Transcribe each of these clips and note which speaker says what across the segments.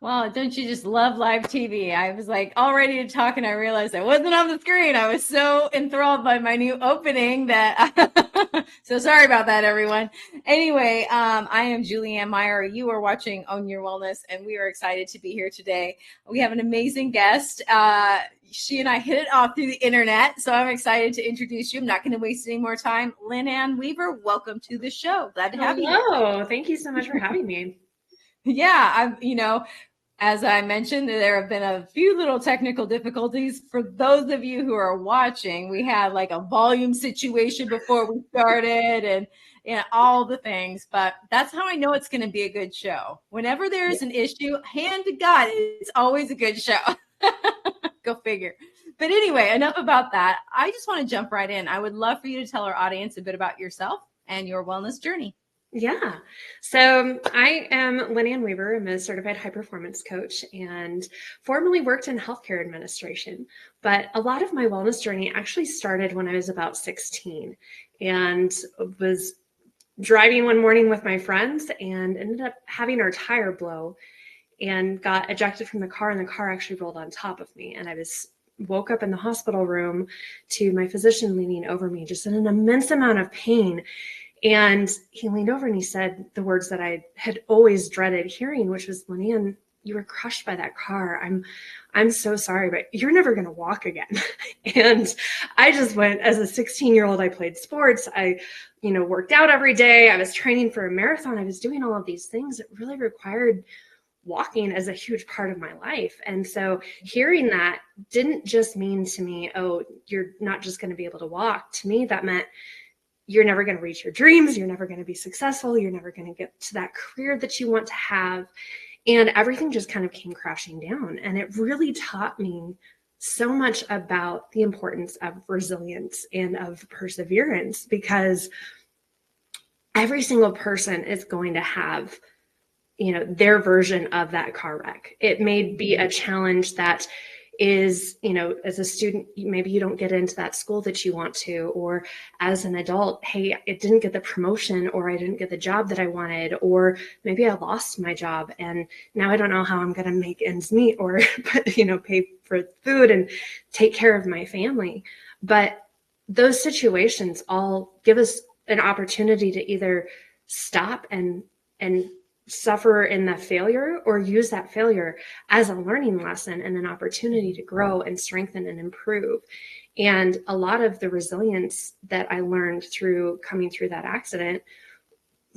Speaker 1: Well, don't you just love live TV? I was like all ready to talk and I realized I wasn't on the screen. I was so enthralled by my new opening that so sorry about that, everyone. Anyway, I am LynAnn Weaver. You are watching Own Your Wellness, and we are excited to be here today. We have an amazing guest. She and I hit it off through the internet, so I'm excited to introduce you. I'm not going to waste any more time. LynAnn Weaver, welcome to the show. Glad to have you.
Speaker 2: Hello. Thank you so much for having me.
Speaker 1: Yeah, as I mentioned, there have been a few little technical difficulties. For those of you who are watching, we had like a volume situation before we started and all the things. But that's how I know it's going to be a good show. Whenever there's an issue, hand to God, it's always a good show. Go figure. But anyway, enough about that. I just want to jump right in. I would love for you to tell our audience a bit about yourself and your wellness journey.
Speaker 2: Yeah. So I am LynAnn Weaver. I'm a certified high performance coach and formerly worked in healthcare administration. But a lot of my wellness journey actually started when I was about 16 and was driving one morning with my friends and ended up having our tire blow and got ejected from the car, and the car actually rolled on top of me. And I woke up in the hospital room to my physician leaning over me, just in an immense amount of pain. And he leaned over and he said the words that I had always dreaded hearing, which was, LynAnn, you were crushed by that car. I'm so sorry, but you're never going to walk again. And I just went, as a 16-year-old, I played sports. I, worked out every day. I was training for a marathon. I was doing all of these things that really required walking as a huge part of my life. And so hearing that didn't just mean to me, oh, you're not just going to be able to walk. To me, that meant you're never going to reach your dreams. You're never going to be successful. You're never going to get to that career that you want to have. And everything just kind of came crashing down. And it really taught me so much about the importance of resilience and of perseverance, because every single person is going to have, their version of that car wreck. It may be a challenge that is, as a student, maybe you don't get into that school that you want to, or as an adult, hey, it didn't get the promotion, or I didn't get the job that I wanted, or maybe I lost my job and now I don't know how I'm going to make ends meet, or, pay for food and take care of my family. But those situations all give us an opportunity to either stop and suffer in the failure, or use that failure as a learning lesson and an opportunity to grow and strengthen and improve. And a lot of the resilience that I learned through coming through that accident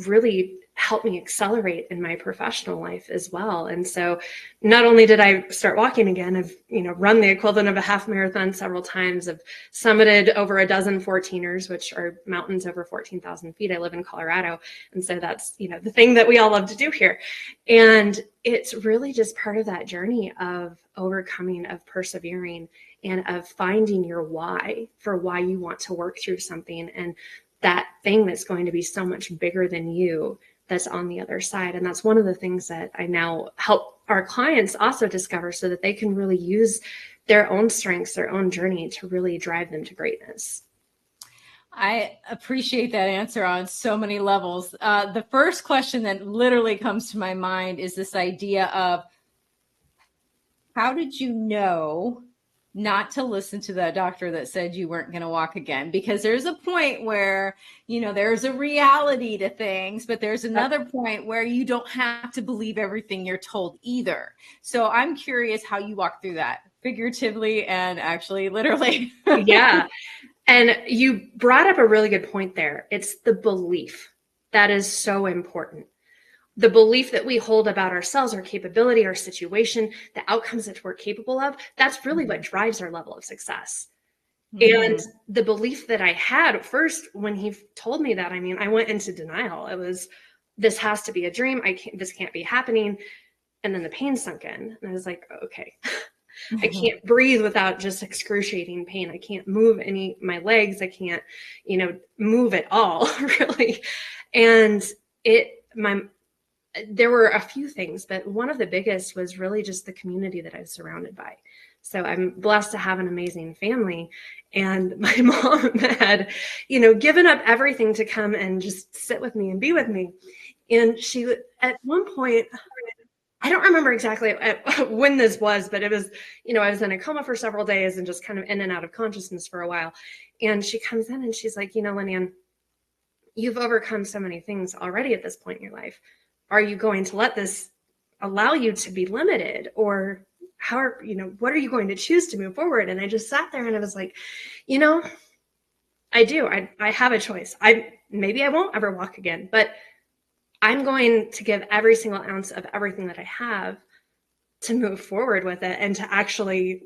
Speaker 2: really helped me accelerate in my professional life as well. And so not only did I start walking again, I've, run the equivalent of a half marathon several times. I've summited over a dozen 14ers, which are mountains over 14,000 feet. I live in Colorado. And so that's, the thing that we all love to do here. And it's really just part of that journey of overcoming, of persevering, and of finding your why for why you want to work through something, and that thing that's going to be so much bigger than you that's on the other side. And that's one of the things that I now help our clients also discover, so that they can really use their own strengths, their own journey to really drive them to greatness.
Speaker 1: I appreciate that answer on so many levels. The first question that literally comes to my mind is this idea of, how did you know not to listen to the doctor that said you weren't going to walk again? Because there's a point where, there's a reality to things, but there's another point where you don't have to believe everything you're told either. So I'm curious how you walk through that, figuratively and actually literally.
Speaker 2: Yeah. And you brought up a really good point there. It's the belief that is so important. The belief that we hold about ourselves, our capability, our situation, the outcomes that we're capable of, that's really what drives our level of success. And the belief that I had at first when he told me that, I went into denial. It was, this has to be a dream. This can't be happening. And then the pain sunk in, and I was like, okay, I can't breathe without just excruciating pain. I can't move my legs. I can't, move at all, really. And there were a few things, but one of the biggest was really just the community that I was surrounded by. So I'm blessed to have an amazing family. And my mom had, given up everything to come and just sit with me and be with me. And she, at one point, I don't remember exactly when this was, but it was, I was in a coma for several days and just kind of in and out of consciousness for a while. And she comes in and she's like, LynAnn, you've overcome so many things already at this point in your life. Are you going to let this allow you to be limited, or what are you going to choose to move forward? And I just sat there and I was like, I do. I have a choice. Maybe I won't ever walk again, but I'm going to give every single ounce of everything that I have to move forward with it and to actually,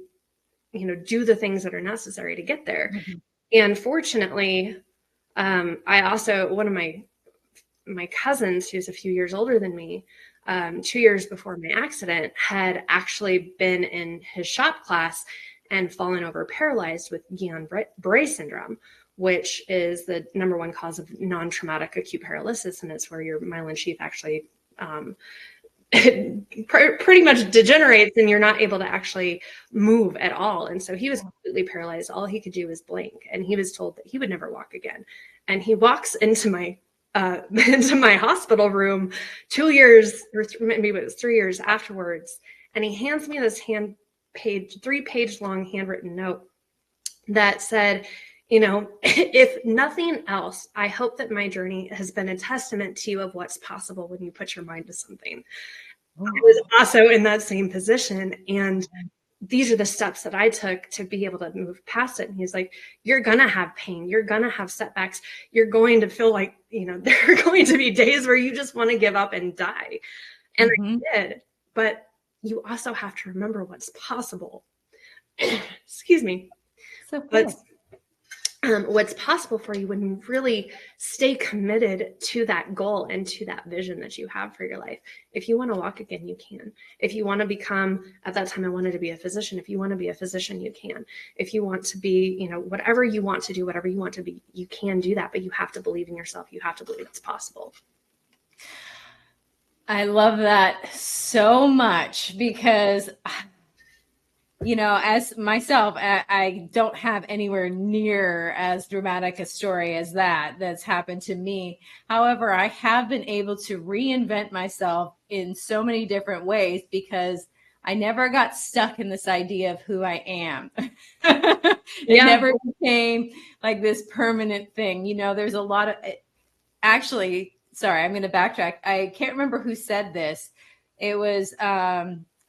Speaker 2: do the things that are necessary to get there. Mm-hmm. And fortunately, I also, one of my cousins, who's a few years older than me, 2 years before my accident, had actually been in his shop class and fallen over paralyzed with Guillain-Barré syndrome, which is the number one cause of non-traumatic acute paralysis. And it's where your myelin sheath actually pretty much degenerates and you're not able to actually move at all. And so he was completely paralyzed. All he could do was blink. And he was told that he would never walk again. And he walks into my hospital room 2 years, or maybe it was 3 years afterwards. And he hands me this 3-page long handwritten note that said, if nothing else, I hope that my journey has been a testament to you of what's possible when you put your mind to something. I was also in that same position. And these are the steps that I took to be able to move past it. And he's like, you're going to have pain. You're going to have setbacks. You're going to feel like, there are going to be days where you just want to give up and die. And I did. But you also have to remember what's possible. Excuse me.
Speaker 1: So cool.
Speaker 2: What's possible for you when you really stay committed to that goal and to that vision that you have for your life. If you want to walk again, you can. If you want to become, at that time I wanted to be a physician. If you want to be a physician, you can. If you want to be, whatever you want to do, whatever you want to be, you can do that, but you have to believe in yourself. You have to believe it's possible.
Speaker 1: I love that so much because as myself, I don't have anywhere near as dramatic a story as that's happened to me. However, I have been able to reinvent myself in so many different ways because I never got stuck in this idea of who I am. It never became like this permanent thing. There's a lot of, actually, sorry, I'm going to backtrack. I can't remember who said this. It was,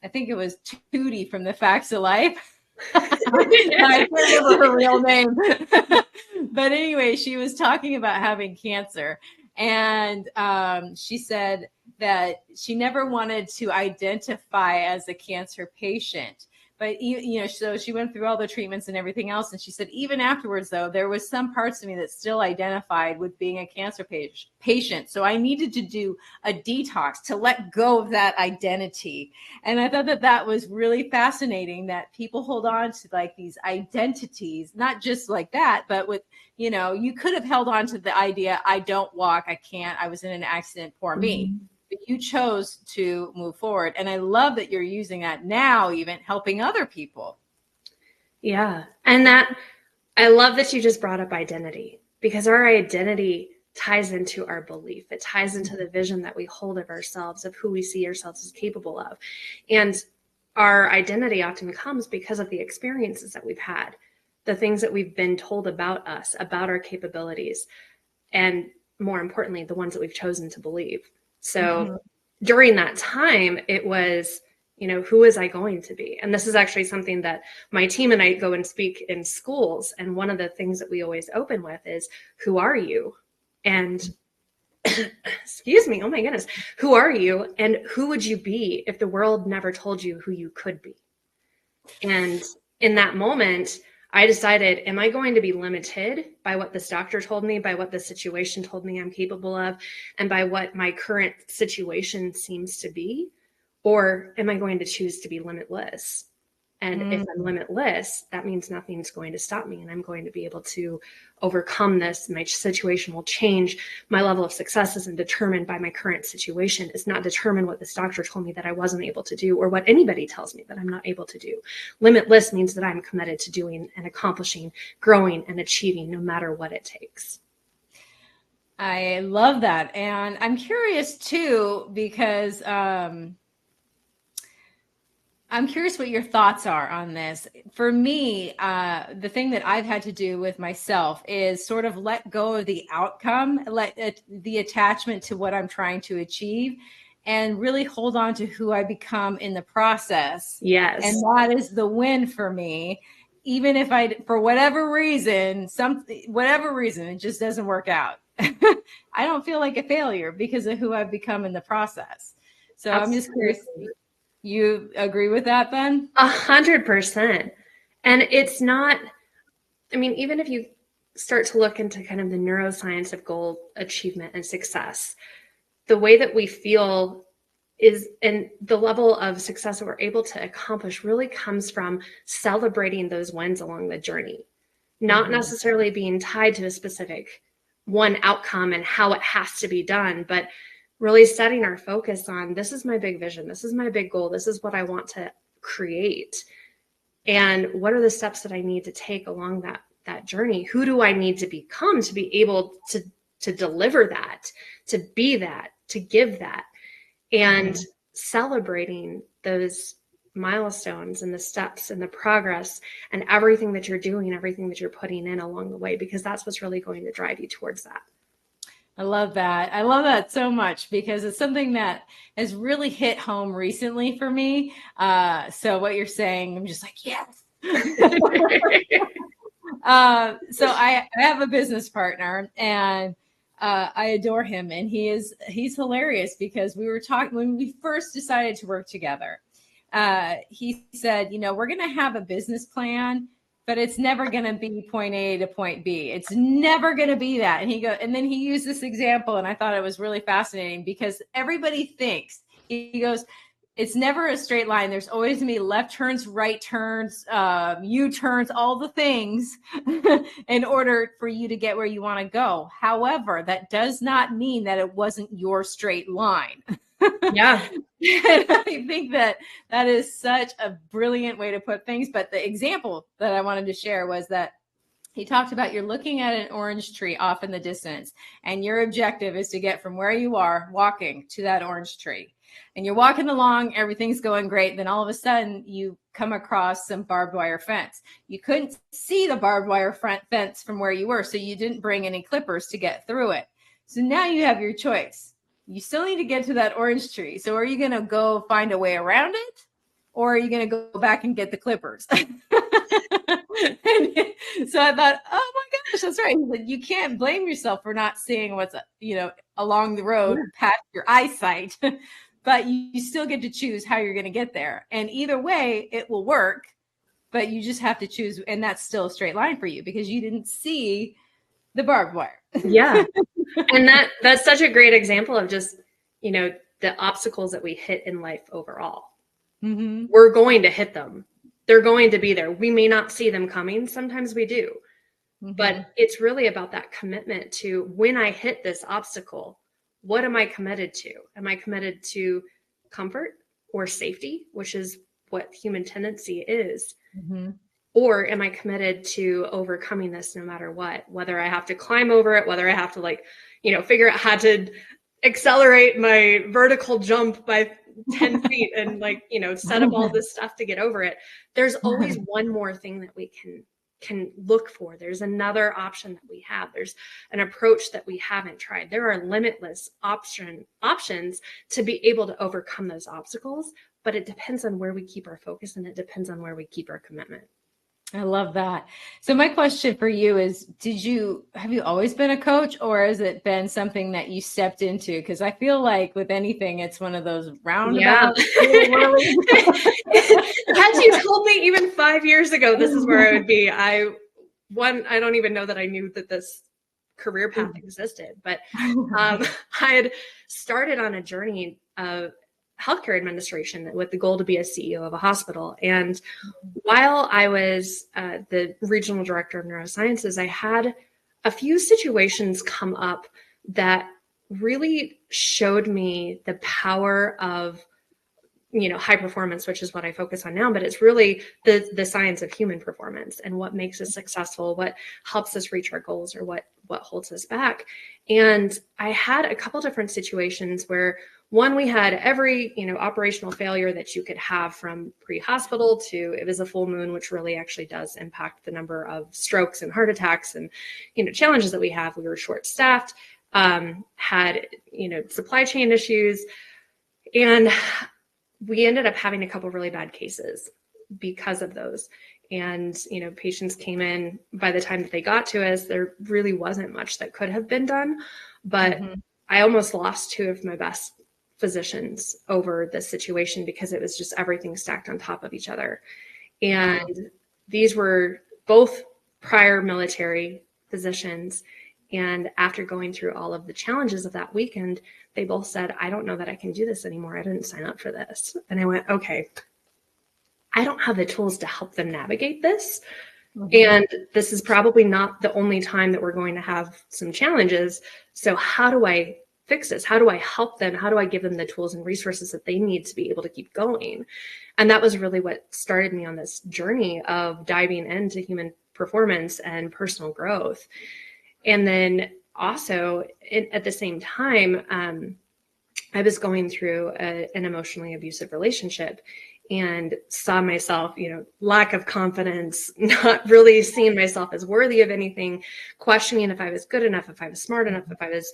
Speaker 1: I think it was Tootie from The Facts of Life. I can't remember her real name. But anyway, she was talking about having cancer. And she said that she never wanted to identify as a cancer patient. But, so she went through all the treatments and everything else. And she said, even afterwards, though, there was some parts of me that still identified with being a cancer patient. So I needed to do a detox to let go of that identity. And I thought that was really fascinating that people hold on to like these identities, not just like that, but with, you could have held on to the idea, I don't walk, I can't, I was in an accident, poor me. But you chose to move forward. And I love that you're using that now, even helping other people.
Speaker 2: Yeah. And I love that you just brought up identity, because our identity ties into our belief. It ties into the vision that we hold of ourselves, of who we see ourselves as capable of. And our identity often comes because of the experiences that we've had, the things that we've been told about us, about our capabilities, and more importantly, the ones that we've chosen to believe. So during that time, it was, who is I going to be? And this is actually something that my team and I go and speak in schools. And one of the things that we always open with is, who are you? And excuse me, oh my goodness, who are you? And who would you be if the world never told you who you could be? And in that moment, I decided, am I going to be limited by what this doctor told me, by what the situation told me I'm capable of, and by what my current situation seems to be? Or am I going to choose to be limitless? And if I'm limitless, that means nothing's going to stop me, and I'm going to be able to overcome this. My situation will change. My level of success isn't determined by my current situation. It's not determined what this doctor told me that I wasn't able to do, or what anybody tells me that I'm not able to do. Limitless means that I'm committed to doing and accomplishing, growing and achieving, no matter what it takes.
Speaker 1: I love that. And I'm curious too, because I'm curious what your thoughts are on this. For me, the thing that I've had to do with myself is sort of let go of the outcome, the attachment to what I'm trying to achieve, and really hold on to who I become in the process.
Speaker 2: Yes.
Speaker 1: And that is the win for me. Even if for whatever reason, it just doesn't work out. I don't feel like a failure because of who I've become in the process. So
Speaker 2: Absolutely.
Speaker 1: I'm just curious. You agree with that, Ben?
Speaker 2: 100%. And it's not, I mean, even if you start to look into kind of the neuroscience of goal achievement and success, the way that we feel is, and the level of success that we're able to accomplish really comes from celebrating those wins along the journey, not necessarily being tied to a specific one outcome and how it has to be done, but really setting our focus on, this is my big vision, this is my big goal, this is what I want to create, and what are the steps that I need to take along that journey? Who do I need to become to be able to deliver that, to be that, to give that, and celebrating those milestones and the steps and the progress and everything that you're doing, everything that you're putting in along the way, because that's what's really going to drive you towards that.
Speaker 1: I love that. I love that so much because it's something that has really hit home recently for me. So what you're saying, I'm just like, yes. So I have a business partner, and I adore him, and he's hilarious because we were talking when we first decided to work together. He said, we're going to have a business plan, but it's never going to be point A to point B. It's never going to be that. And then he used this example, and I thought it was really fascinating because everybody thinks, he goes, it's never a straight line. There's always going to be left turns, right turns, U-turns, all the things in order for you to get where you want to go. However, that does not mean that it wasn't your straight line.
Speaker 2: Yeah.
Speaker 1: And I think that is such a brilliant way to put things. But the example that I wanted to share was that he talked about, you're looking at an orange tree off in the distance, and your objective is to get from where you are walking to that orange tree. And you're walking along, everything's going great. Then all of a sudden you come across some barbed wire fence. You couldn't see the barbed wire fence from where you were, so you didn't bring any clippers to get through it. So now you have your choice. You still need to get to that orange tree. So are you going to go find a way around it? Or are you going to go back and get the clippers? So I thought, oh my gosh, that's right. You can't blame yourself for not seeing what's, along the road past your eyesight, but you still get to choose how you're going to get there. And either way, it will work, but you just have to choose. And that's still a straight line for you because you didn't see the barbed wire.
Speaker 2: Yeah. And that's such a great example of just, the obstacles that we hit in life overall. Mm-hmm. We're going to hit them. They're going to be there. We may not see them coming. Sometimes we do. Mm-hmm. But it's really about that commitment to, when I hit this obstacle, what am I committed to? Am I committed to comfort or safety, which is what human tendency is? Mm-hmm. Or am I committed to overcoming this no matter what? Whether I have to climb over it, whether I have to figure out how to accelerate my vertical jump by 10 feet and set up all this stuff to get over it. There's always one more thing that we can look for. There's another option that we have. There's an approach that we haven't tried. There are limitless options to be able to overcome those obstacles, but it depends on where we keep our focus, and it depends on where we keep our commitment.
Speaker 1: I love that. So my question for you is, have you always been a coach, or has it been something that you stepped into? Because I feel like with anything, it's one of those roundabout.
Speaker 2: Yeah. Had you told me even 5 years ago, this is where I would be, I don't even know that I knew that this career path existed, but I had started on a journey of healthcare administration with the goal to be a CEO of a hospital. And while I was the regional director of neurosciences, I had a few situations come up that really showed me the power of, high performance, which is what I focus on now, but it's really the science of human performance and what makes us successful, what helps us reach our goals, or what what holds us back. And I had a couple different situations where, one, we had every, operational failure that you could have, from pre-hospital to it was a full moon, which really actually does impact the number of strokes and heart attacks and, challenges that we have. We were short-staffed, had, supply chain issues, and we ended up having a couple really bad cases because of those. And, patients came in, by the time that they got to us, there really wasn't much that could have been done. But I almost lost two of my best physicians over this situation because it was just everything stacked on top of each other. And these were both prior military physicians. And after going through all of the challenges of that weekend, they both said, I don't know that I can do this anymore. I didn't sign up for this. And I went, okay, I don't have the tools to help them navigate this. And this is probably not the only time that we're going to have some challenges. So how do I fix this? How do I help them? How do I give them the tools and resources that they need to be able to keep going? And that was really what started me on this journey of diving into human performance and personal growth. And then also at the same time, I was going through an emotionally abusive relationship and saw myself, lack of confidence, not really seeing myself as worthy of anything, questioning if I was good enough, if I was smart enough, if I was,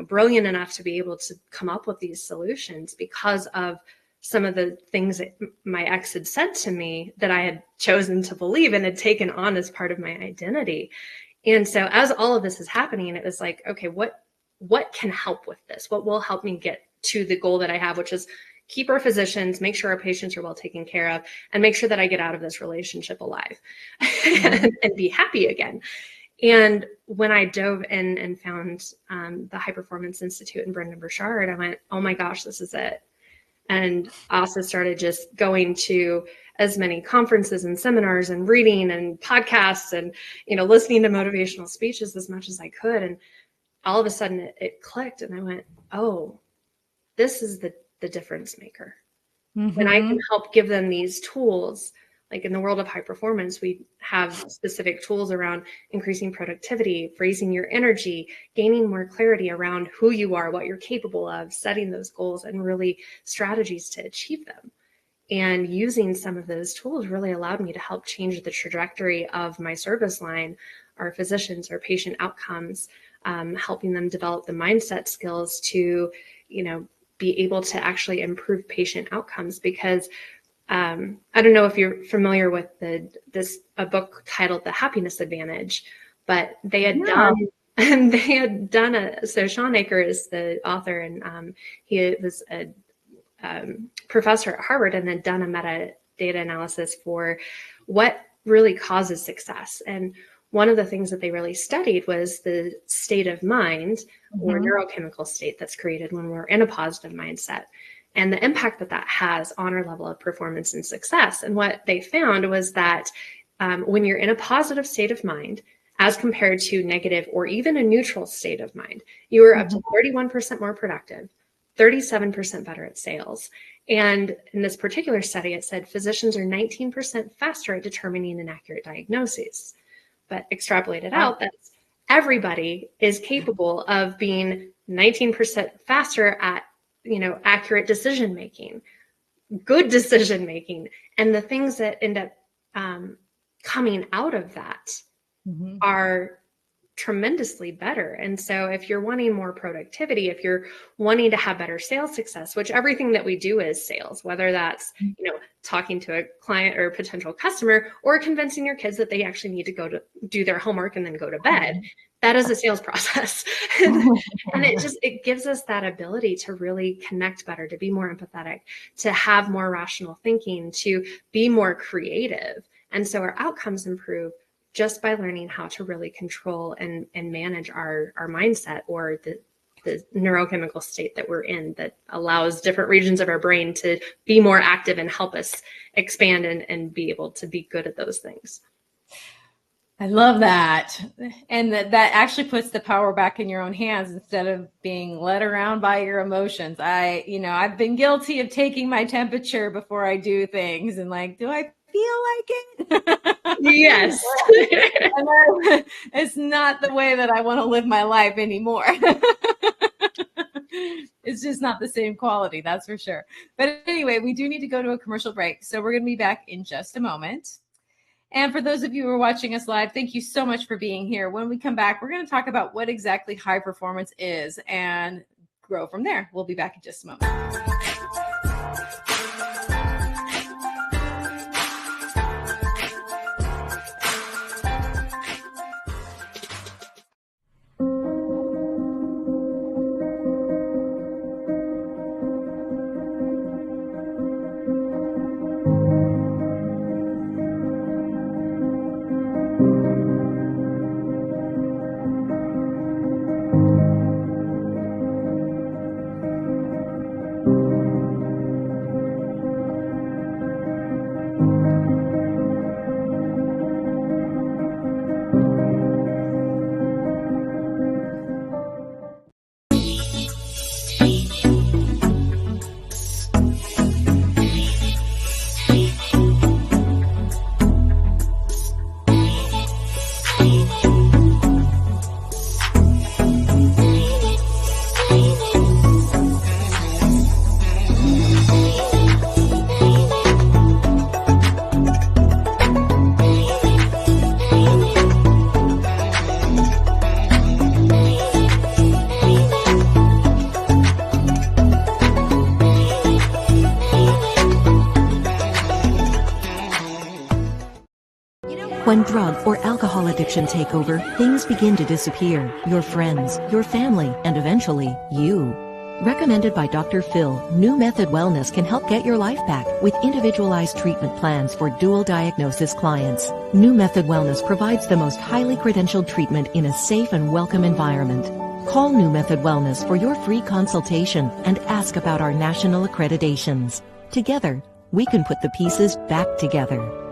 Speaker 2: brilliant enough to be able to come up with these solutions because of some of the things that my ex had said to me that I had chosen to believe and had taken on as part of my identity. And so as all of this is happening, it was like, okay, what can help with this? What will help me get to the goal that I have, which is keep our physicians, make sure our patients are well taken care of, and make sure that I get out of this relationship alive and be happy again. And when I dove in and found the High Performance Institute and Brendan Burchard, I went, oh my gosh, this is it. And also started just going to as many conferences and seminars and reading and podcasts and, listening to motivational speeches as much as I could. And all of a sudden it clicked and I went, oh, this is the difference maker. When I can help give them these tools, like in the world of high performance, we have specific tools around increasing productivity, raising your energy, gaining more clarity around who you are, what you're capable of, setting those goals, and really strategies to achieve them. And using some of those tools really allowed me to help change the trajectory of my service line, our physicians, our patient outcomes, helping them develop the mindset skills to, be able to actually improve patient outcomes. Because I don't know if you're familiar with a book titled The Happiness Advantage, but they had done so Sean Aker is the author, and he was a professor at Harvard and had done a meta data analysis for what really causes success. And one of the things that they really studied was the state of mind or neurochemical state that's created when we're in a positive mindset, and the impact that that has on our level of performance and success. And what they found was that when you're in a positive state of mind, as compared to negative or even a neutral state of mind, you are up to 31% more productive, 37% better at sales. And in this particular study, it said physicians are 19% faster at determining an accurate diagnosis. But extrapolated out, that's everybody is capable of being 19% faster at, accurate decision making, good decision making, and the things that end up coming out of that are tremendously better. And so if you're wanting more productivity, if you're wanting to have better sales success, which everything that we do is sales, whether that's, talking to a client or a potential customer or convincing your kids that they actually need to go to do their homework and then go to bed, that is a sales process. And it gives us that ability to really connect better, to be more empathetic, to have more rational thinking, to be more creative. And so our outcomes improve just by learning how to really control and manage our mindset, or the neurochemical state that we're in, that allows different regions of our brain to be more active and help us expand and be able to be good at those things.
Speaker 1: I love that. And that actually puts the power back in your own hands instead of being led around by your emotions. I've been guilty of taking my temperature before I do things and like, do I feel like it.
Speaker 2: Yes.
Speaker 1: It's not the way that I want to live my life anymore. It's just not the same quality, that's for sure. But anyway, we do need to go to a commercial break. So we're going to be back in just a moment. And for those of you who are watching us live, thank you so much for being here. When we come back, we're going to talk about what exactly high performance is and grow from there. We'll be back in just a moment.
Speaker 3: When drug or alcohol addiction take over, things begin to disappear. Your friends, your family, and eventually, you. Recommended by Dr. Phil, New Method Wellness can help get your life back with individualized treatment plans for dual diagnosis clients. New Method Wellness provides the most highly credentialed treatment in a safe and welcome environment. Call New Method Wellness for your free consultation and ask about our national accreditations. Together, we can put the pieces back together.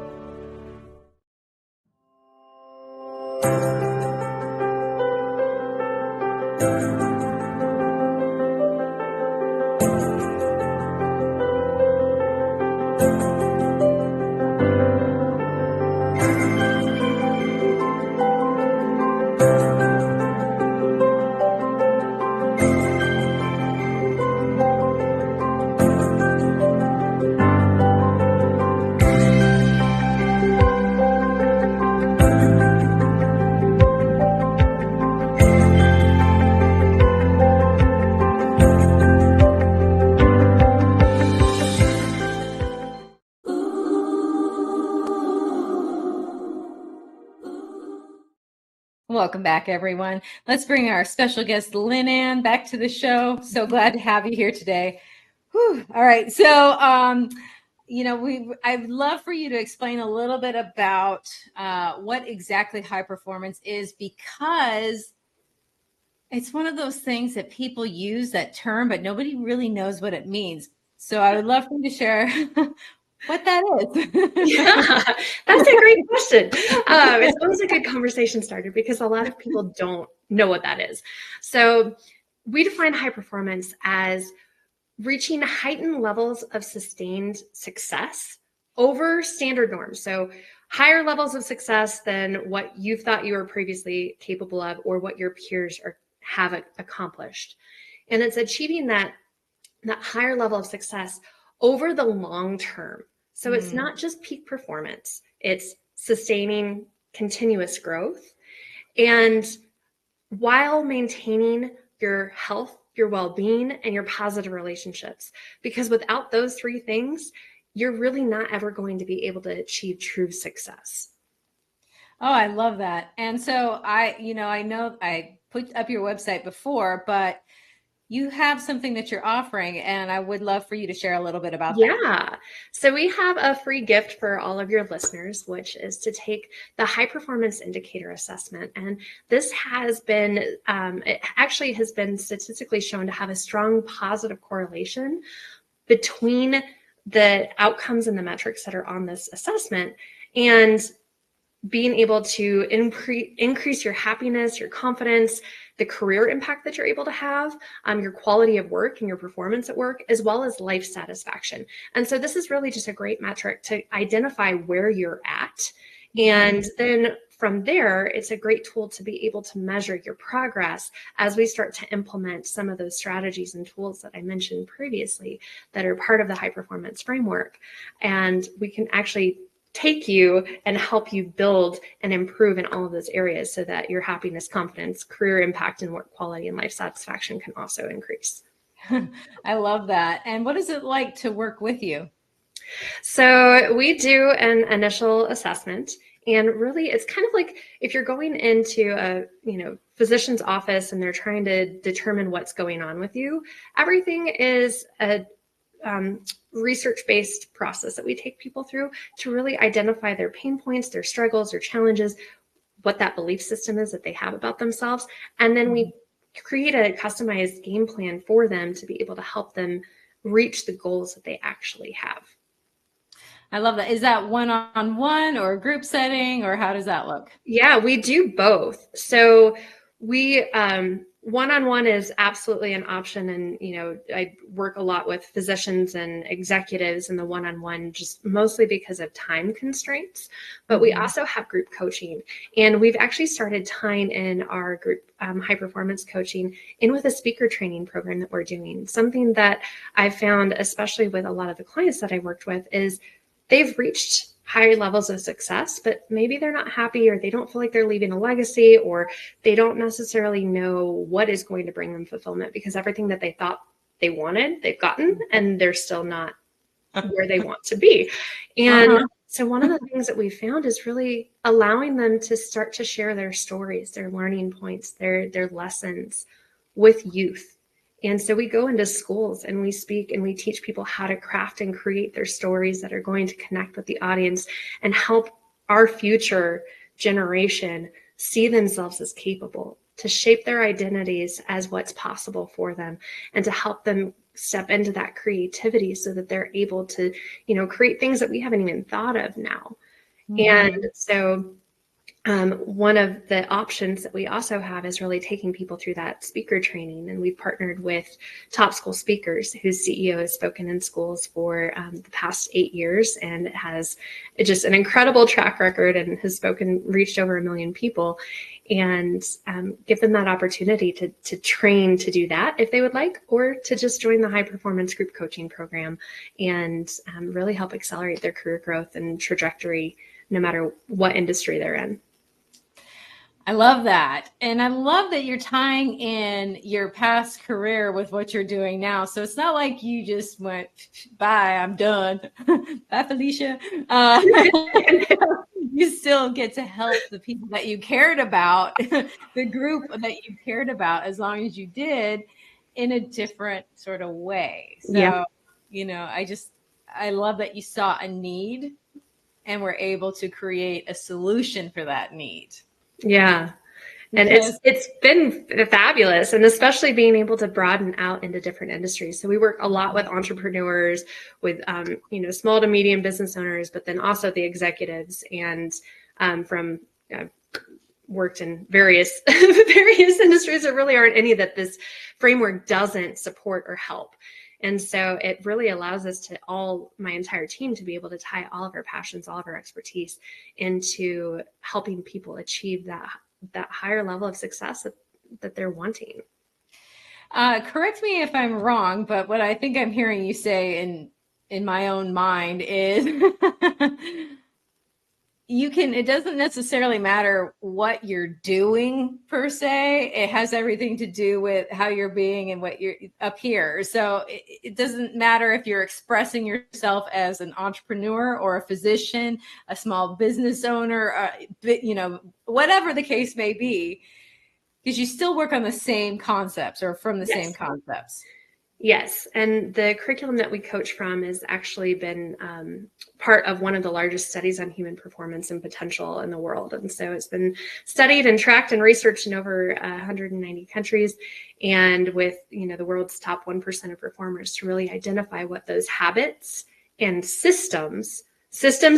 Speaker 1: Welcome back, everyone. Let's bring our special guest, LynAnn, back to the show. So glad to have you here today. Whew. All right. So, I'd love for you to explain a little bit about what exactly high performance is, because it's one of those things that people use that term, but nobody really knows what it means. So I would love for you to share what that is.
Speaker 2: Yeah, that's a great question. It's always a good conversation starter because a lot of people don't know what that is. So we define high performance as reaching heightened levels of sustained success over standard norms. So higher levels of success than what you thought you were previously capable of or what your peers have accomplished. And it's achieving that higher level of success over the long term. So it's not just peak performance, it's sustaining continuous growth. And while maintaining your health, your well-being, and your positive relationships. Because without those three things, you're really not ever going to be able to achieve true success.
Speaker 1: Oh, I love that. And so I know I put up your website before, but you have something that you're offering, and I would love for you to share a little bit about that.
Speaker 2: Yeah. So we have a free gift for all of your listeners, which is to take the high performance indicator assessment. And this has been, it actually has been statistically shown to have a strong positive correlation between the outcomes and the metrics that are on this assessment and being able to increase your happiness, your confidence, the career impact that you're able to have, your quality of work and your performance at work, as well as life satisfaction. And so this is really just a great metric to identify where you're at. And then from there, it's a great tool to be able to measure your progress as we start to implement some of those strategies and tools that I mentioned previously that are part of the high performance framework. And we can actually take you and help you build and improve in all of those areas so that your happiness, confidence, career impact, and work quality and life satisfaction can also increase.
Speaker 1: I love that. And what is it like to work with you?
Speaker 2: So we do an initial assessment, and really it's kind of like if you're going into a physician's office and they're trying to determine what's going on with you. Everything is a research-based process that we take people through to really identify their pain points, their struggles, their challenges, what that belief system is that they have about themselves. And then we create a customized game plan for them to be able to help them reach the goals that they actually have.
Speaker 1: I love that. Is that one-on-one or a group setting, or how does that look?
Speaker 2: Yeah, we do both. So we one-on-one is absolutely an option. And, I work a lot with physicians and executives in the one-on-one, just mostly because of time constraints. But we also have group coaching. And we've actually started tying in our group high performance coaching in with a speaker training program that we're doing. Something that I found, especially with a lot of the clients that I worked with, is they've reached higher levels of success, but maybe they're not happy, or they don't feel like they're leaving a legacy, or they don't necessarily know what is going to bring them fulfillment, because everything that they thought they wanted, they've gotten, and they're still not where they want to be. And so one of the things that we found is really allowing them to start to share their stories, their learning points, their lessons with youth. And so we go into schools and we speak and we teach people how to craft and create their stories that are going to connect with the audience and help our future generation see themselves as capable, to shape their identities as what's possible for them, and to help them step into that creativity so that they're able to, create things that we haven't even thought of now. And so one of the options that we also have is really taking people through that speaker training. And we've partnered with Top School Speakers, whose CEO has spoken in schools for the past 8 years and has just an incredible track record and has reached over 1 million people, and give them that opportunity to train to do that if they would like, or to just join the high performance group coaching program and really help accelerate their career growth and trajectory, no matter what industry they're in.
Speaker 1: I love that. And I love that you're tying in your past career with what you're doing now. So it's not like you just went, bye, I'm done. Bye, Felicia. You still get to help the people that you cared about, the group that you cared about, as long as you did, in a different sort of way. So, I love that you saw a need and were able to create a solution for that need.
Speaker 2: Yeah. And it's been fabulous, and especially being able to broaden out into different industries. So we work a lot with entrepreneurs, with small to medium business owners, but then also the executives, and worked in various industries. There really aren't any that this framework doesn't support or help. And so it really allows us my entire team, to be able to tie all of our passions, all of our expertise into helping people achieve that higher level of success that they're wanting.
Speaker 1: Correct me if I'm wrong, but what I think I'm hearing you say in my own mind is it doesn't necessarily matter what you're doing per se. It has everything to do with how you're being and what you're up here. So it doesn't matter if you're expressing yourself as an entrepreneur or a physician, a small business owner, whatever the case may be, because you still work on the same concepts or from the same concepts.
Speaker 2: Yes. And the curriculum that we coach from has actually been part of one of the largest studies on human performance and potential in the world. And so it's been studied and tracked and researched in over 190 countries, and with, the world's top 1% of performers, to really identify what those habits and systems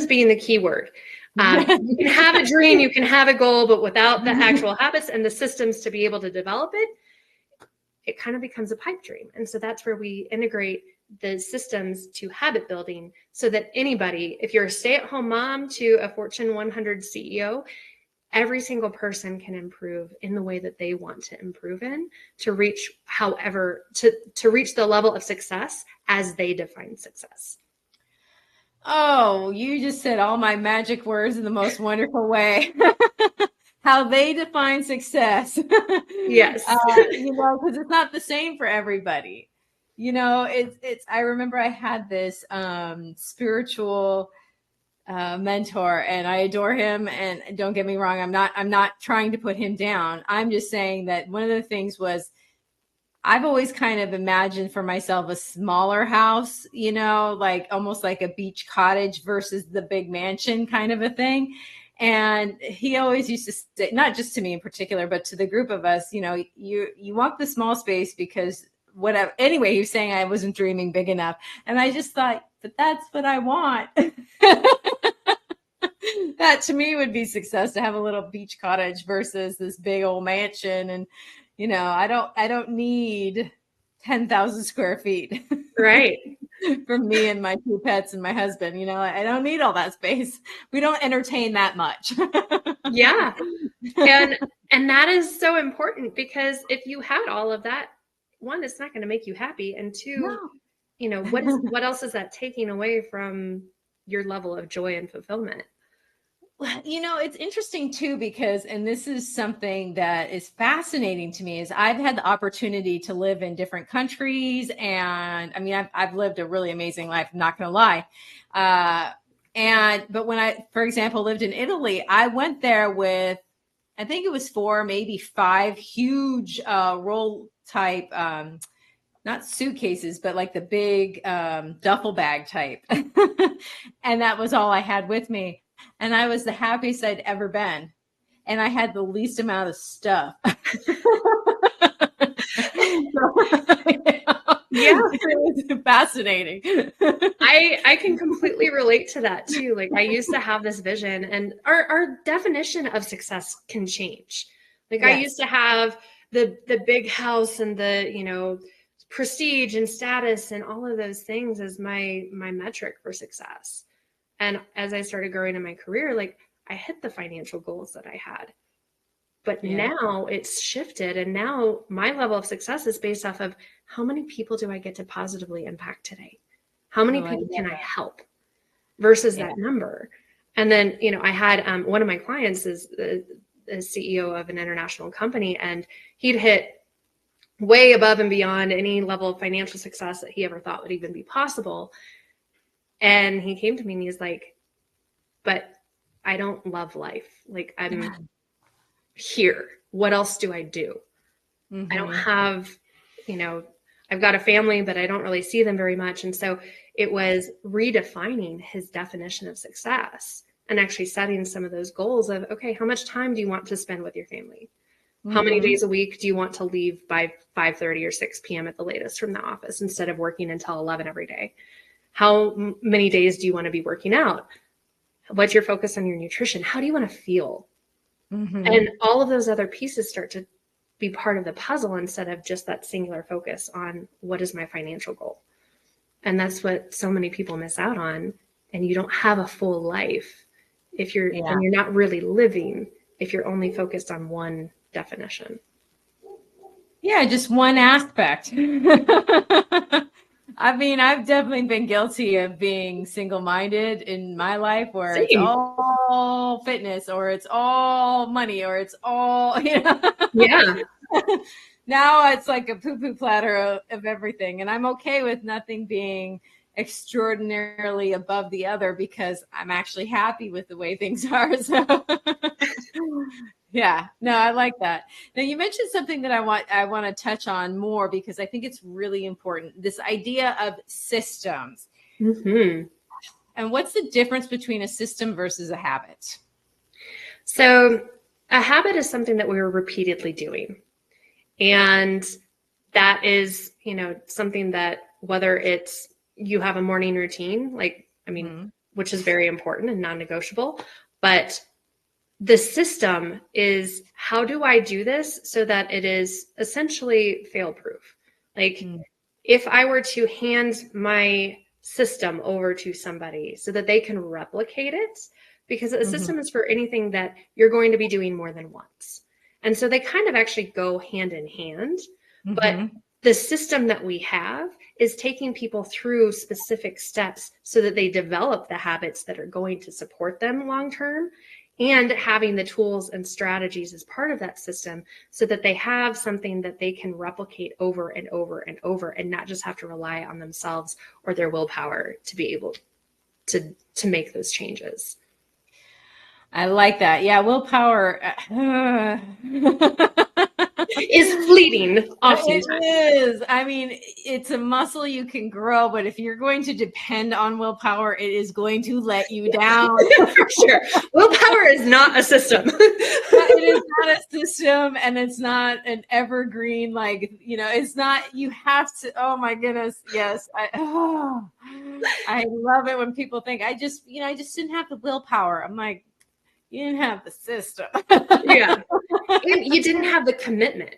Speaker 2: being the key word, You can have a dream, you can have a goal, but without the actual habits and the systems to be able to develop it, it kind of becomes a pipe dream. And so that's where we integrate the systems to habit building so that anybody, if you're a stay-at-home mom to a Fortune 100 CEO, every single person can improve in the way that they want to improve in to reach to reach the level of success as they define success.
Speaker 1: Oh, you just said all my magic words in the most wonderful way. How they define success.
Speaker 2: Yes.
Speaker 1: Because it's not the same for everybody. I remember I had this spiritual mentor, and I adore him. And don't get me wrong, I'm not trying to put him down. I'm just saying that one of the things was I've always kind of imagined for myself a smaller house, like almost like a beach cottage versus the big mansion kind of a thing. And he always used to say, not just to me in particular, but to the group of us, you want the small space because whatever. Anyway, he was saying I wasn't dreaming big enough. And I just thought, but that's what I want. That to me would be success, to have a little beach cottage versus this big old mansion. And I don't need 10,000 square feet.
Speaker 2: Right.
Speaker 1: For me and my 2 pets and my husband. I don't need all that space. We don't entertain that much.
Speaker 2: Yeah. And that is so important, because if you had all of that, one, it's not going to make you happy. And two,
Speaker 1: No.
Speaker 2: what else is that taking away from your level of joy and fulfillment?
Speaker 1: It's interesting too, because, and this is something that is fascinating to me, is I've had the opportunity to live in different countries. And I mean, I've lived a really amazing life, I'm not going to lie. But when I, for example, lived in Italy, I went there with, I think it was 4, maybe 5 huge roll type, not suitcases, but like the big duffel bag type. And that was all I had with me. And I was the happiest I'd ever been. And I had the least amount of stuff.
Speaker 2: Yeah.
Speaker 1: It was fascinating.
Speaker 2: I can completely relate to that too. Like, I used to have this vision, and our definition of success can change. Like, yes. I used to have the big house and the, prestige and status and all of those things as my metric for success. And as I started growing in my career, like, I hit the financial goals that I had. But now it's shifted. And now my level of success is based off of how many people do I get to positively impact today? How many people can I help versus that number? And then, I had one of my clients is the CEO of an international company, and he'd hit way above and beyond any level of financial success that he ever thought would even be possible. And he came to me and he's like, but I don't love life. Like, I'm here. What else do I do? Mm-hmm. I don't have, I've got a family, but I don't really see them very much. And so it was redefining his definition of success and actually setting some of those goals of, okay, how much time do you want to spend with your family? Mm-hmm. How many days a week do you want to leave by 5:30 or 6 p.m. at the latest from the office instead of working until 11 every day? How many days do you want to be working out? What's your focus on your nutrition? How do you want to feel? Mm-hmm. And all of those other pieces start to be part of the puzzle instead of just that singular focus on what is my financial goal. And that's what so many people miss out on. And you don't have a full life and you're not really living if you're only focused on one definition.
Speaker 1: Yeah, just one aspect. I mean, I've definitely been guilty of being single-minded in my life, where it's all fitness, or it's all money, or it's all,
Speaker 2: Yeah.
Speaker 1: Now it's like a poo-poo platter of everything. And I'm okay with nothing being extraordinarily above the other, because I'm actually happy with the way things are. So yeah, no, I like that. Now, you mentioned something that I want to touch on more, because I think it's really important. This idea of systems. Mm-hmm. And what's the difference between a system versus a habit?
Speaker 2: So a habit is something that we're repeatedly doing. And that is, something that, whether it's you have a morning routine, which is very important and non-negotiable, But the system is, how do I do this so that it is essentially fail proof? Like if I were to hand my system over to somebody so that they can replicate it, because a system is for anything that you're going to be doing more than once. And so they kind of actually go hand in hand. But the system that we have is taking people through specific steps so that they develop the habits that are going to support them long term, and having the tools and strategies as part of that system so that they have something that they can replicate over and over and over, and not just have to rely on themselves or their willpower to be able to make those changes.
Speaker 1: I like that. Yeah, willpower
Speaker 2: is fleeting oftentimes.
Speaker 1: It is. I mean, it's a muscle you can grow, but if you're going to depend on willpower, it is going to let you down.
Speaker 2: For sure. Willpower is not a system.
Speaker 1: It is not a system, and it's not an evergreen, like, it's not, you have to, oh my goodness. Yes. I love it when people think I just didn't have the willpower. I'm like, you didn't have the system.
Speaker 2: Yeah. And you didn't have the commitment.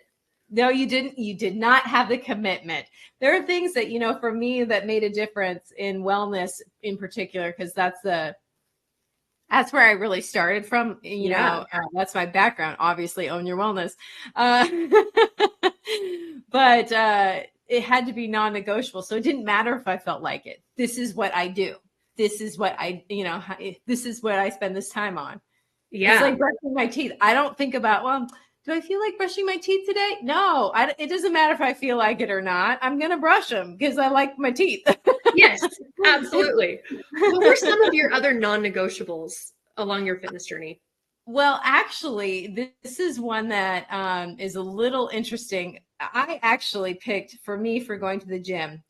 Speaker 1: No, you didn't. You did not have the commitment. There are things that, for me that made a difference in wellness in particular, because that's where I really started from. That's my background. Obviously, own your wellness. But it had to be non-negotiable. So it didn't matter if I felt like it. This is what I do. This is what this is what I spend this time on. Yeah. It's like brushing my teeth. I don't think about, well, do I feel like brushing my teeth today? No, it doesn't matter if I feel like it or not. I'm going to brush them because I like my teeth.
Speaker 2: Yes, absolutely. What were some of your other non-negotiables along your fitness journey?
Speaker 1: Well, actually, this is one that is a little interesting. I actually picked, for going to the gym,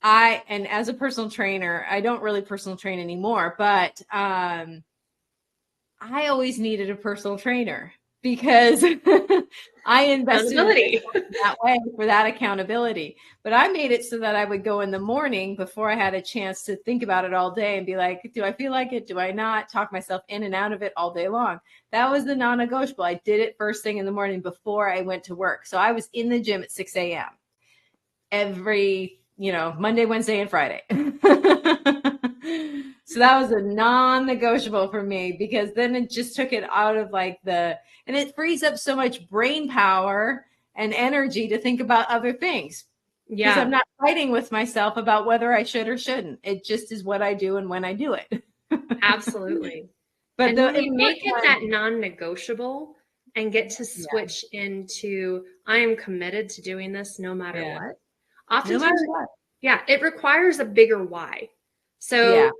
Speaker 1: and as a personal trainer, I don't really personal train anymore, but I always needed a personal trainer because I invested in that way for that accountability. But I made it so that I would go in the morning before I had a chance to think about it all day and be like, do I feel like it? Do I not? Talk myself in and out of it all day long. That was the non-negotiable. I did it first thing in the morning before I went to work. So I was in the gym at 6 a.m. every, Monday, Wednesday, and Friday. So that was a non-negotiable for me, because then it just took it out of and it frees up so much brain power and energy to think about other things. Yeah. Because I'm not fighting with myself about whether I should or shouldn't. It just is what I do and when I do it.
Speaker 2: Absolutely. But when we make it that non-negotiable and get to switch into, I am committed to doing this no matter what. Oftentimes, it requires a bigger why. So,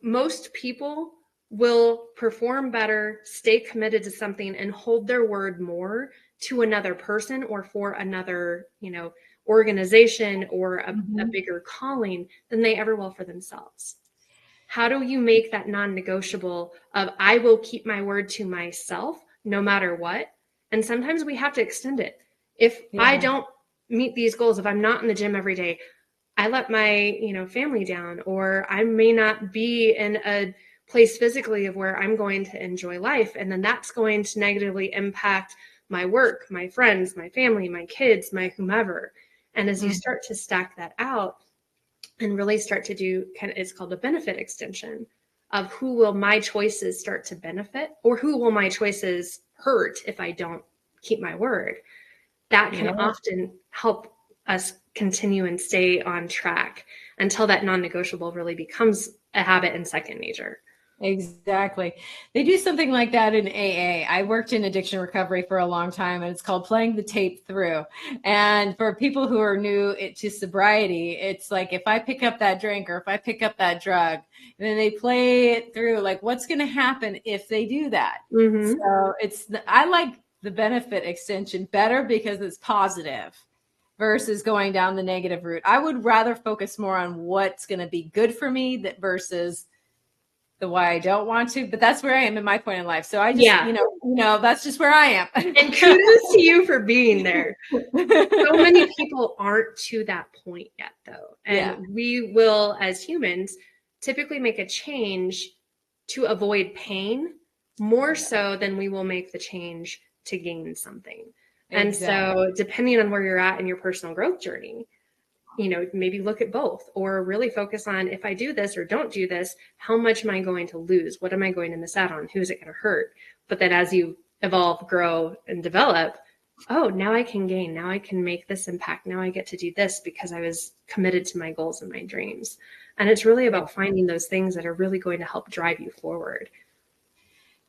Speaker 2: most people will perform better, stay committed to something, and hold their word more to another person or for another, organization or a bigger calling than they ever will for themselves. How do you make that non-negotiable of, I will keep my word to myself no matter what? And sometimes we have to extend it. If I don't meet these goals, if I'm not in the gym every day, I let my, family down, or I may not be in a place physically of where I'm going to enjoy life. And then that's going to negatively impact my work, my friends, my family, my kids, my whomever. And as you start to stack that out and really start to do it's called a benefit extension of, who will my choices start to benefit, or who will my choices hurt if I don't keep my word? That can often help us continue and stay on track until that non-negotiable really becomes a habit and second nature.
Speaker 1: Exactly. They do something like that in AA. I worked in addiction recovery for a long time, and it's called playing the tape through. And for people who are new to sobriety, it's like, if I pick up that drink or if I pick up that drug, and then they play it through, like, what's going to happen if they do that? So I like the benefit extension better because it's positive versus going down the negative route. I would rather focus more on what's going to be good for me versus the why I don't want to, but that's where I am in my point in life. So I just, that's just where I am.
Speaker 2: And kudos to you for being there. So many people aren't to that point yet, though. And we will, as humans, typically make a change to avoid pain more so than we will make the change to gain something. And
Speaker 1: Exactly.
Speaker 2: so depending on where you're at in your personal growth journey, maybe look at both, or really focus on, if I do this or don't do this, how much am I going to lose? What am I going to miss out on? Who's it going to hurt? But then as you evolve, grow, and develop, oh, now I can gain. Now I can make this impact. Now I get to do this because I was committed to my goals and my dreams. And it's really about finding those things that are really going to help drive you forward.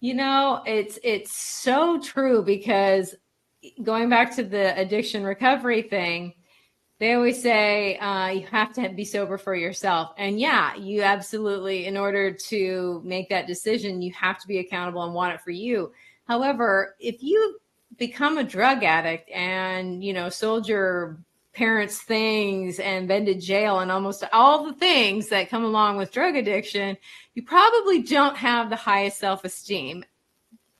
Speaker 1: It's so true, because going back to the addiction recovery thing, they always say you have to be sober for yourself. And yeah, you absolutely, in order to make that decision, you have to be accountable and want it for you. However, if you become a drug addict and, sold your parents' things and been to jail and almost all the things that come along with drug addiction, you probably don't have the highest self-esteem.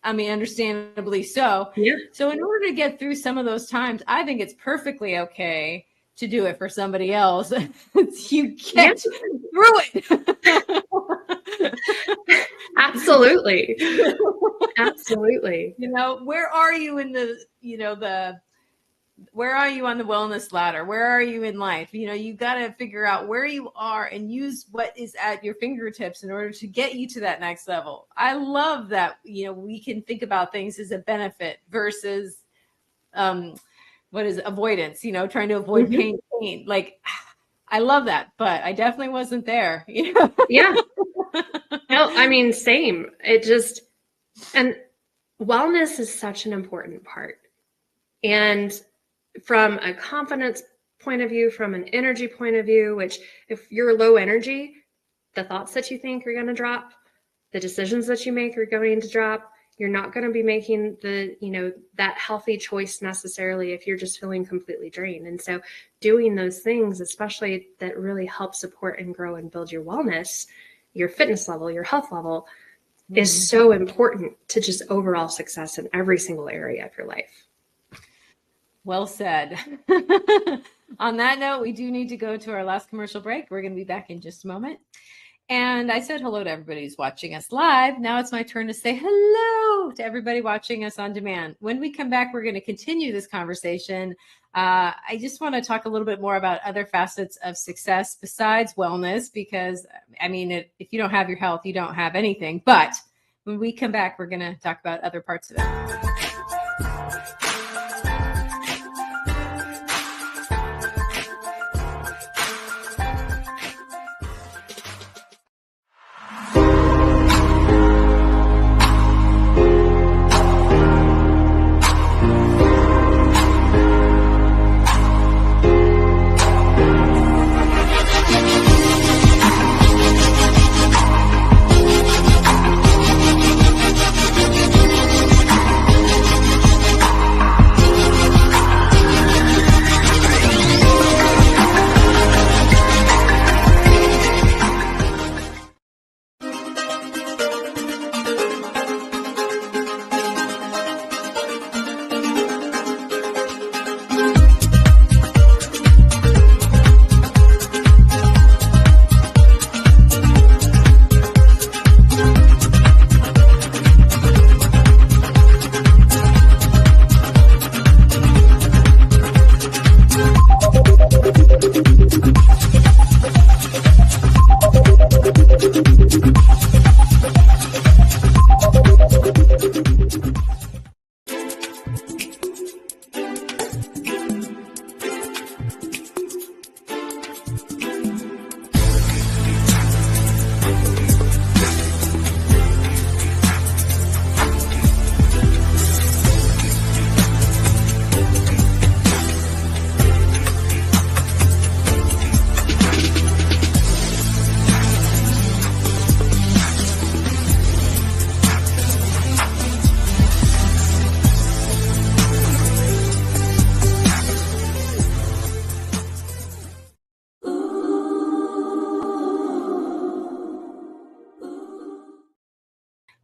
Speaker 1: I mean, understandably so.
Speaker 2: Yeah.
Speaker 1: So in order to get through some of those times, I think it's perfectly okay to do it for somebody else. You get through it.
Speaker 2: Absolutely. Absolutely.
Speaker 1: Where are you in where are you on the wellness ladder? Where are you in life? You got to figure out where you are and use what is at your fingertips in order to get you to that next level. I love that, we can think about things as a benefit versus, what is avoidance, trying to avoid pain. Like, I love that, but I definitely wasn't there.
Speaker 2: Yeah. No, I mean, same. And wellness is such an important part. And from a confidence point of view, from an energy point of view, which if you're low energy, the thoughts that you think are going to drop, the decisions that you make are going to drop. You're not going to be making that healthy choice necessarily if you're just feeling completely drained. And so doing those things, especially that really help support and grow and build your wellness, your fitness level, your health level, is so important to just overall success in every single area of your life.
Speaker 1: Well said. On that note, we do need to go to our last commercial break. We're going to be back in just a moment. And I said hello to everybody who's watching us live. Now it's my turn to say hello to everybody watching us on demand. When we come back, we're going to continue this conversation. I just want to talk a little bit more about other facets of success besides wellness, because, if you don't have your health, you don't have anything. But when we come back, we're going to talk about other parts of it.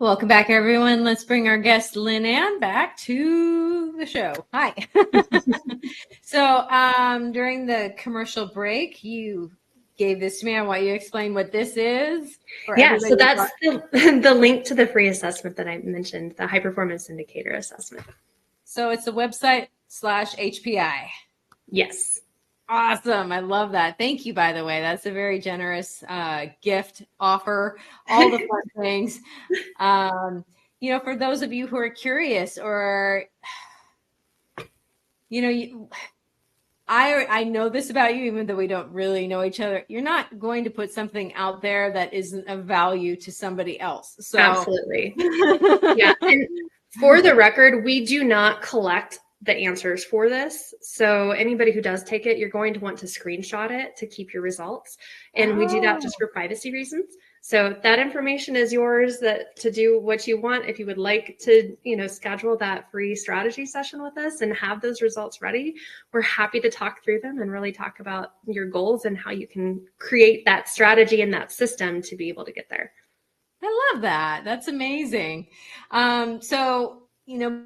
Speaker 1: Welcome back, everyone. Let's bring our guest, LynAnn, back to the show. Hi. So during the commercial break, you gave this to me. I want you to explain what this is.
Speaker 2: Yeah, so that's the link to the free assessment that I mentioned, the high performance indicator assessment.
Speaker 1: So it's a website /HPI.
Speaker 2: Yes.
Speaker 1: Awesome. I love that. Thank you, by the way. That's a very generous gift offer, all the fun things. For those of you who are curious or, I know this about you, even though we don't really know each other. You're not going to put something out there that isn't of value to somebody else. So
Speaker 2: absolutely. Yeah. And for the record, we do not collect the answers for this. So anybody who does take it, you're going to want to screenshot it to keep your results. And we do that just for privacy reasons. So that information is yours to do what you want. If you would like to, schedule that free strategy session with us and have those results ready, we're happy to talk through them and really talk about your goals and how you can create that strategy and that system to be able to get there.
Speaker 1: I love that. That's amazing.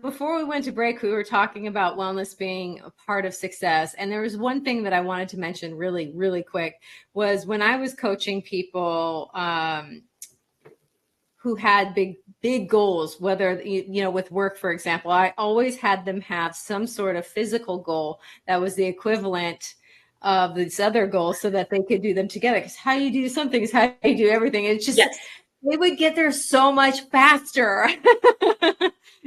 Speaker 1: Before we went to break, we were talking about wellness being a part of success. And there was one thing that I wanted to mention really, really quick was when I was coaching people who had big goals, whether, with work, for example, I always had them have some sort of physical goal that was the equivalent of these other goals so that they could do them together. Because how you do something is how you do everything. It's just, yes. They would get there so much faster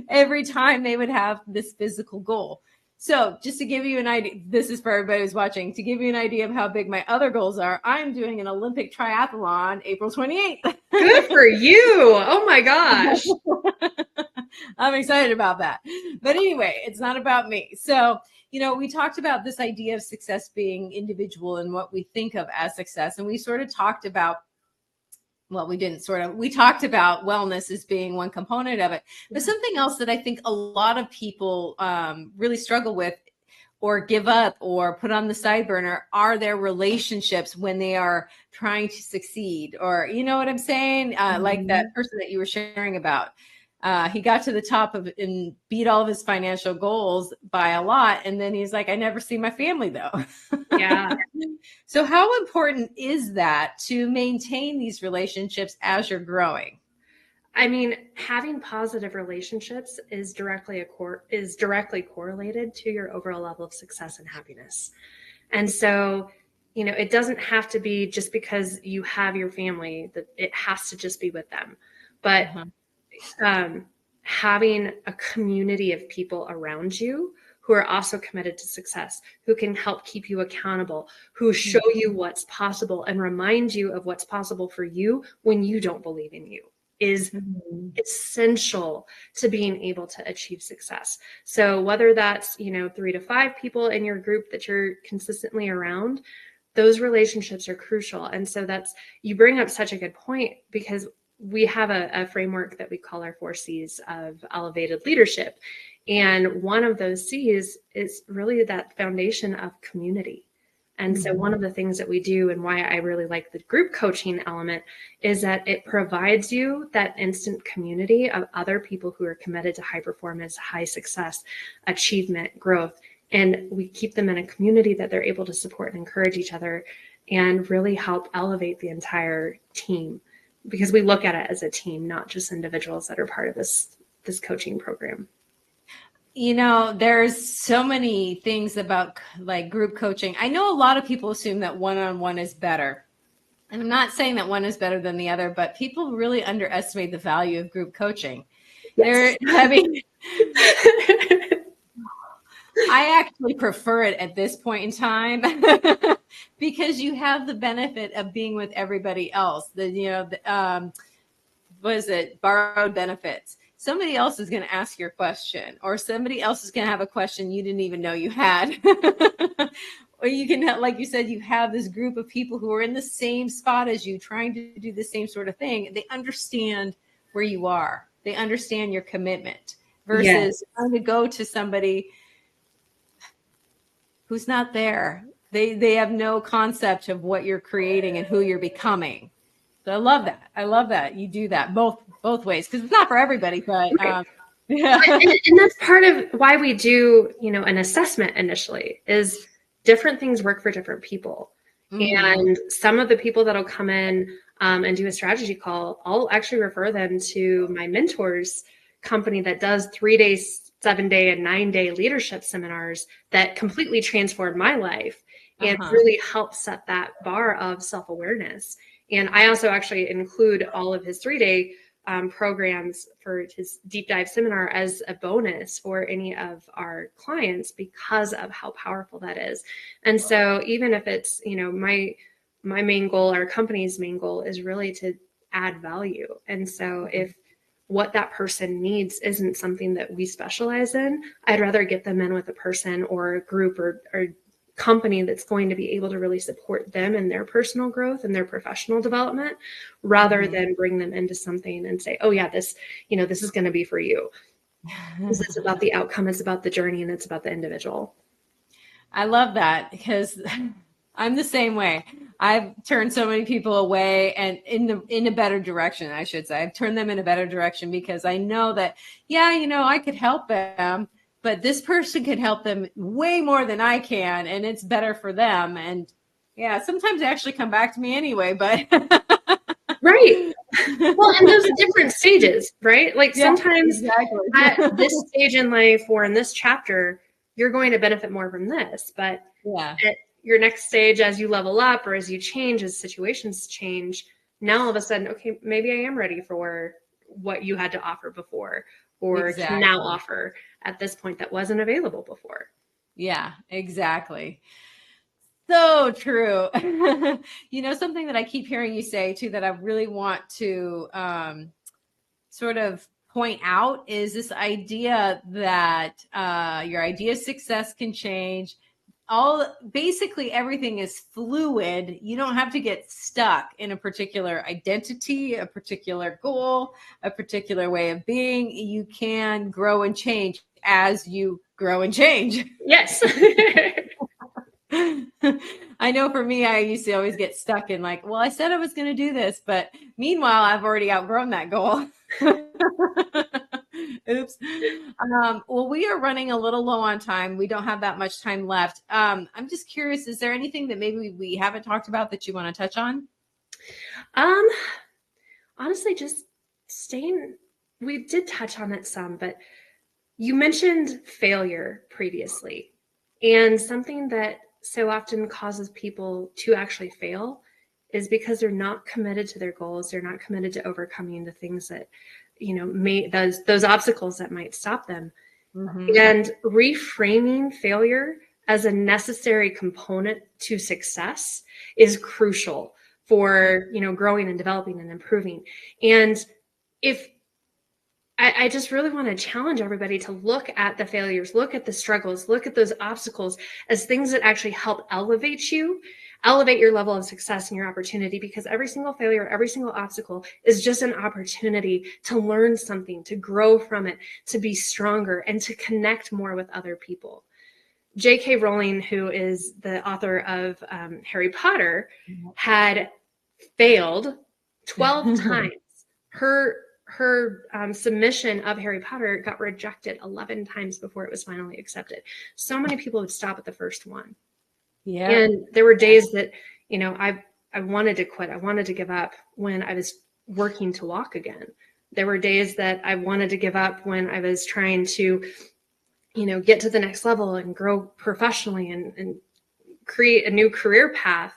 Speaker 1: every time they would have this physical goal. So just to give you an idea, this is for everybody who's watching, to give you an idea of how big my other goals are, I'm doing an Olympic triathlon April 28th.
Speaker 2: Good for you. Oh my gosh.
Speaker 1: I'm excited about that. But anyway, it's not about me. So, we talked about this idea of success being individual and what we think of as success. And we sort of talked about, we talked about wellness as being one component of it. But something else that I think a lot of people really struggle with or give up or put on the side burner are their relationships when they are trying to succeed. Or, you know what I'm saying? Like that person that you were sharing about. He got to the top of and beat all of his financial goals by a lot. And then he's like, I never see my family though.
Speaker 2: Yeah.
Speaker 1: So how important is that to maintain these relationships as you're growing?
Speaker 2: I mean, having positive relationships is directly correlated to your overall level of success and happiness. And so, it doesn't have to be just because you have your family that it has to just be with them. But having a community of people around you who are also committed to success, who can help keep you accountable, who show you what's possible and remind you of what's possible for you when you don't believe in you is essential to being able to achieve success. So whether that's, 3 to 5 people in your group that you're consistently around, those relationships are crucial. And so you bring up such a good point because we have a framework that we call our 4 C's of elevated leadership. And one of those C's is really that foundation of community. And so one of the things that we do and why I really like the group coaching element is that it provides you that instant community of other people who are committed to high performance, high success, achievement, growth. And we keep them in a community that they're able to support and encourage each other and really help elevate the entire team. Because we look at it as a team, not just individuals that are part of this coaching program.
Speaker 1: There's so many things about like group coaching. I know a lot of people assume that one-on-one is better. And I'm not saying that one is better than the other, but people really underestimate the value of group coaching.
Speaker 2: Yes.
Speaker 1: I actually prefer it at this point in time because you have the benefit of being with everybody else. Borrowed benefits. Somebody else is going to ask your question, or somebody else is going to have a question you didn't even know you had. Or you can have, like you said, you have this group of people who are in the same spot as you, trying to do the same sort of thing. They understand where you are. They understand your commitment versus trying to go to somebody who's not there. They have no concept of what you're creating and who you're becoming. So I love that. I love that you do that both ways, because it's not for everybody, but yeah.
Speaker 2: And that's part of why we do, an assessment initially is different things work for different people. And some of the people that'll come in and do a strategy call, I'll actually refer them to my mentor's company that does 3-day, 7-day, and 9-day leadership seminars that completely transformed my life and really helped set that bar of self-awareness. And I also actually include all of his 3-day programs for his deep dive seminar as a bonus for any of our clients because of how powerful that is. And so even if it's, my main goal, our company's main goal is really to add value. And so if what that person needs isn't something that we specialize in, I'd rather get them in with a person or a group or company that's going to be able to really support them in their personal growth and their professional development, rather than bring them into something and say, oh yeah, this is going to be for you. Because it's about the outcome, it's about the journey, and it's about the individual.
Speaker 1: I love that, because I'm the same way. I've turned so many people away, and in a better direction, I should say. I've turned them in a better direction because I know that, I could help them, but this person could help them way more than I can, and it's better for them. And sometimes they actually come back to me anyway, but
Speaker 2: right. Well, and those different stages, right? Like sometimes at this stage in life or in this chapter, you're going to benefit more from this, but at your next stage, as you level up or as you change, as situations change, now all of a sudden, okay, maybe I am ready for what you had to offer before, or can now offer at this point that wasn't available before.
Speaker 1: Yeah, exactly. So true. Something that I keep hearing you say too, that I really want to sort of point out, is this idea that your idea of success can change. Basically everything is fluid. You don't have to get stuck in a particular identity, a particular goal, a particular way of being. You can grow and change as you grow and change.
Speaker 2: Yes.
Speaker 1: I know for me, I used to always get stuck in like, well, I said I was going to do this, but meanwhile, I've already outgrown that goal. Oops. Well, we are running a little low on time. We don't have that much time left. I'm just curious, is there anything that maybe we haven't talked about that you want to touch on?
Speaker 2: Honestly, just we did touch on it some, but you mentioned failure previously, and something that so often causes people to actually fail is because they're not committed to their goals. They're not committed to overcoming the things that, those obstacles that might stop them. And reframing failure as a necessary component to success is crucial for, growing and developing and improving. And if I just really want to challenge everybody to look at the failures, look at the struggles, look at those obstacles as things that actually help elevate your level of success and your opportunity, because every single failure, every single obstacle is just an opportunity to learn something, to grow from it, to be stronger, and to connect more with other people. J.K. Rowling, who is the author of Harry Potter, had failed 12 times. Her submission of Harry Potter got rejected 11 times before it was finally accepted. So many people would stop at the first one. Yeah. And there were days that, I wanted to quit. I wanted to give up when I was working to walk again. There were days that I wanted to give up when I was trying to, get to the next level and grow professionally and create a new career path.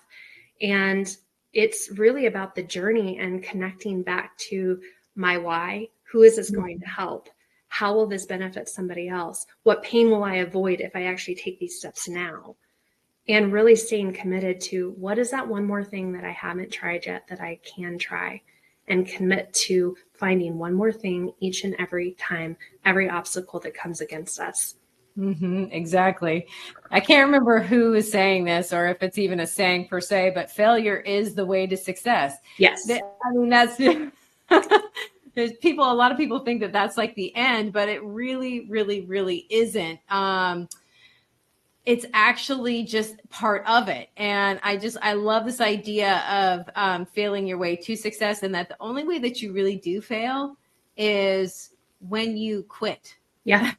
Speaker 2: And it's really about the journey and connecting back to my why. Who is this going to help? How will this benefit somebody else? What pain will I avoid if I actually take these steps now? And really staying committed to what is that one more thing that I haven't tried yet that I can try, and commit to finding one more thing each and every time, every obstacle that comes against us.
Speaker 1: Exactly. I can't remember who is saying this or if it's even a saying per se, but failure is the way to success.
Speaker 2: Yes.
Speaker 1: I mean, that's there's a lot of people think that that's like the end, but it really, really, really isn't. It's actually just part of it. And I love this idea of failing your way to success, and that the only way that you really do fail is when you quit.
Speaker 2: Yeah.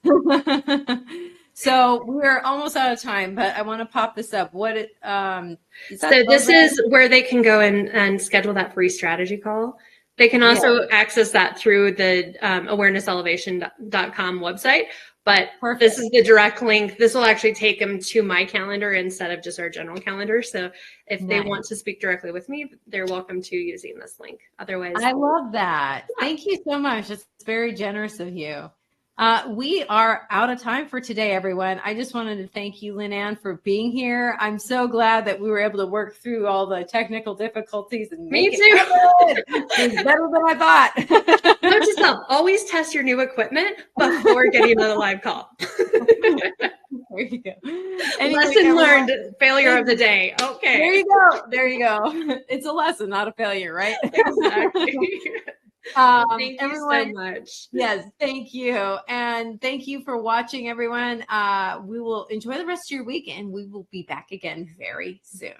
Speaker 1: So we're almost out of time, but I want to pop this up. What is that
Speaker 2: So this
Speaker 1: program?
Speaker 2: is where they can go and schedule that free strategy call. They can also access that through the awarenesselevation.com website, but
Speaker 1: Perfect.
Speaker 2: this is the direct link. This will actually take them to my calendar instead of just our general calendar. So if they want to speak directly with me, they're welcome to using this link. Otherwise,
Speaker 1: I love that. Thank you so much. It's very generous of you. We are out of time for today, everyone. I just wanted to thank you, LynAnn, for being here. I'm so glad that we were able to work through all the technical difficulties and make it happen. It was better than I thought.
Speaker 2: Note to self, always test your new equipment before getting on a live call.
Speaker 1: There you go. Anyway,
Speaker 2: lesson learned, failure of the day. Okay.
Speaker 1: There you go. There you go. It's a lesson, not a failure, right?
Speaker 2: Exactly. Thank you so much.
Speaker 1: Yes, thank you. And thank you for watching, everyone. We will enjoy the rest of your week, and we will be back again very soon.